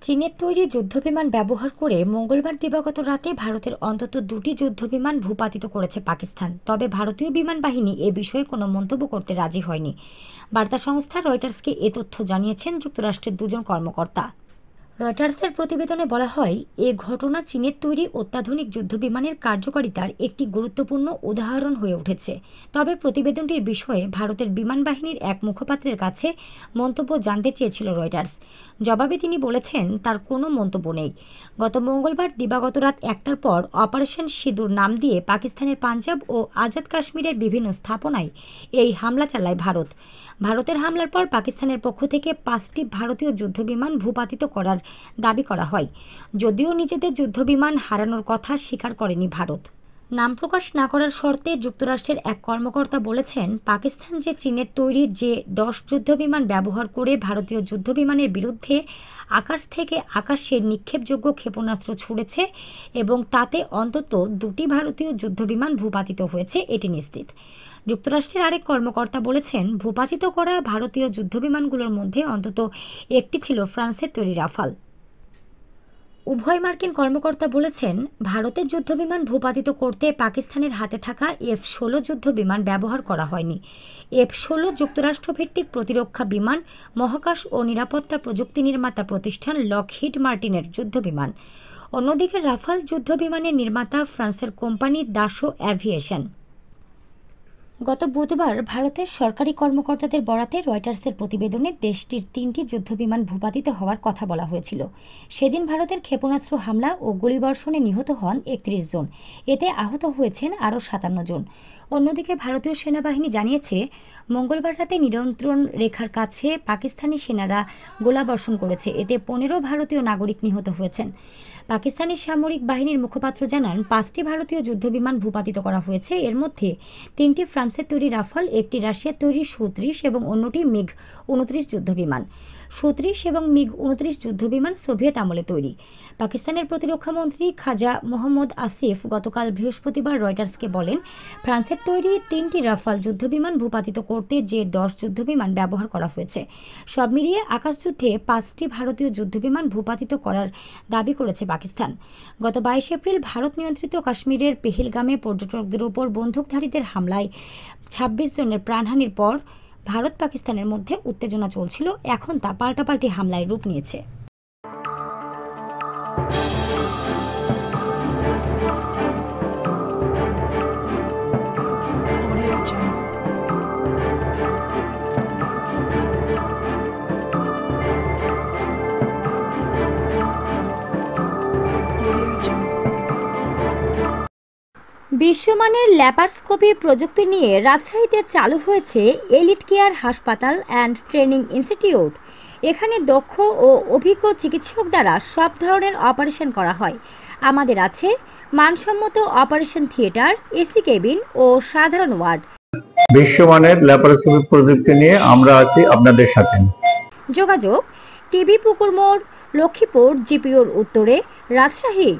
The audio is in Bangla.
চীনের তৈরি যুদ্ধবিমান ব্যবহার করে মঙ্গলবার দিবাগত রাতে ভারতের অন্তত দুটি যুদ্ধবিমান ভূপাতিত করেছে পাকিস্তান। তবে ভারতীয় বিমান বাহিনী এ বিষয়ে কোনো মন্তব্য করতে রাজি হয়নি। বার্তা সংস্থা রয়টার্সকে এ তথ্য জানিয়েছেন যুক্তরাষ্ট্রের দুজন কর্মকর্তা। রয়টার্সের প্রতিবেদনে বলা হয়, এ ঘটনা চীনের তৈরি অত্যাধুনিক যুদ্ধবিমানের কার্যকারিতার একটি গুরুত্বপূর্ণ উদাহরণ হয়ে উঠেছে। তবে প্রতিবেদনটির বিষয়ে ভারতের বিমান বাহিনীর এক মুখপাত্রের কাছে মন্তব্য জানতে চেয়েছিল রয়টার্স। জবাবে তিনি বলেছেন, তার কোনো মন্তব্য নেই। গত মঙ্গলবার দিবাগত রাত 1টার পর অপারেশন সিঁদুর নাম দিয়ে পাকিস্তানের পাঞ্জাব ও আজাদ কাশ্মীরের বিভিন্ন স্থাপনায় এই হামলা চালায় ভারত। ভারতের হামলার পর পাকিস্তানের পক্ষ থেকে 5টি ভারতীয় যুদ্ধবিমান ভূপাতিত করার দাবি করা হয়, যদিও নিজেদের যুদ্ধবিমান হারানোর কথা স্বীকার করেনি ভারত। নাম প্রকাশ না করার শর্তে যুক্তরাষ্ট্রের এক কর্মকর্তা বলেছেন, পাকিস্তান যে চীনের তৈরি যে 10 যুদ্ধবিমান ব্যবহার করে ভারতীয় যুদ্ধবিমানের বিরুদ্ধে আকাশ থেকে আকাশে নিক্ষেপযোগ্য ক্ষেপণাস্ত্র ছুড়েছে এবং তাতে অন্তত 2টি ভারতীয় যুদ্ধবিমান ভূপাতিত হয়েছে, এটি নিশ্চিত। যুক্তরাষ্ট্রের আরেক কর্মকর্তা বলেছেন, ভূপাতিত করা ভারতীয় যুদ্ধবিমানগুলোর মধ্যে অন্তত একটি ছিল ফ্রান্সের তৈরি রাফাল। উভয় মার্কিন কর্মকর্তা বলেছেন, ভারতের যুদ্ধবিমান ভূপাতিত করতে পাকিস্তানের হাতে থাকা F-16 যুদ্ধবিমান ব্যবহার করা হয়নি। F-16 যুক্তরাষ্ট্রভিত্তিক প্রতিরক্ষা বিমান, মহাকাশ ও নিরাপত্তা প্রযুক্তি নির্মাতা প্রতিষ্ঠান লকহিড মার্টিনের যুদ্ধবিমান। অন্যদিকে রাফাল যুদ্ধবিমানের নির্মাতা ফ্রান্সের কোম্পানি দাসো অ্যাভিয়েশন। গত বুধবার ভারতের সরকারি কর্মকর্তাদের বরাতে রয়টার্সের প্রতিবেদনে দেশটির 3টি যুদ্ধবিমান ভূপাতিত হওয়ার কথা বলা হয়েছিল। সেদিন ভারতের ক্ষেপণাস্ত্র হামলা ও গুলিবর্ষণে নিহত হন 31 জন, এতে আহত হয়েছেন আরও 57 জন। অন্যদিকে ভারতীয় সেনাবাহিনী জানিয়েছে, মঙ্গলবার রাতে নিয়ন্ত্রণ রেখার কাছে পাকিস্তানি সেনারা গোলাবর্ষণ করেছে, এতে 15 ভারতীয় নাগরিক নিহত হয়েছেন। পাকিস্তানি সামরিক বাহিনীর মুখপাত্র জানান, 5টি ভারতীয় যুদ্ধবিমান ভূপাতিত করা হয়েছে। এর মধ্যে 3টি ফ্রান্সের তৈরি রাফাল, একটি রাশিয়ার তৈরি Su-30 এবং অন্যটি MiG-29 যুদ্ধবিমান। Su-30 এবং MiG-29 যুদ্ধবিমান সোভিয়েত আমলে তৈরি। পাকিস্তানের প্রতিরক্ষামন্ত্রী খাজা মোহাম্মদ আসিফ গতকাল বৃহস্পতিবার রয়টার্সকে বলেন, ফ্রান্সের তৈরি 3টি রাফাল যুদ্ধবিমান ভূপাতিত করতে যে 10 যুদ্ধবিমান ব্যবহার করা হয়েছে। সব মিলিয়ে আকাশযুদ্ধে 5টি ভারতীয় যুদ্ধবিমান ভূপাতিত করার দাবি করেছে পাকিস্তান। গত 22 এপ্রিল ভারত নিয়ন্ত্রিত কাশ্মীরের পেহেলগামে পর্যটকদের ওপর বন্দুকধারীদের হামলায় 26 জনের প্রাণহানির পর ভারত পাকিস্তানের মধ্যে উত্তেজনা চলছিল। এখন তা পাল্টাপাল্টি হামলায় রূপ নিয়েছে। বিশ্বমানের ল্যাপারস্কোপি প্রযুক্তি নিয়ে রাজশাহীতে চালু হয়েছে এলিট কেয়ার হাসপাতাল অ্যান্ড ট্রেনিং ইনস্টিটিউট। এখানে দক্ষ ও অভিজ্ঞ চিকিৎসক দ্বারা সব ধরনের অপারেশন করা হয়। আমাদের আছে মানসম্মত অপারেশন থিয়েটার, এসি কেবিন ও সাধারণ ওয়ার্ড। বিশ্বমানের ল্যাপারস্কোপি প্রযুক্তি নিয়ে আমরা আছি আপনাদের সাথে। যোগাযোগ টিবি পুকুর মোড়, লক্ষ্মীপুর, জিপিওর উত্তরে, রাজশাহী।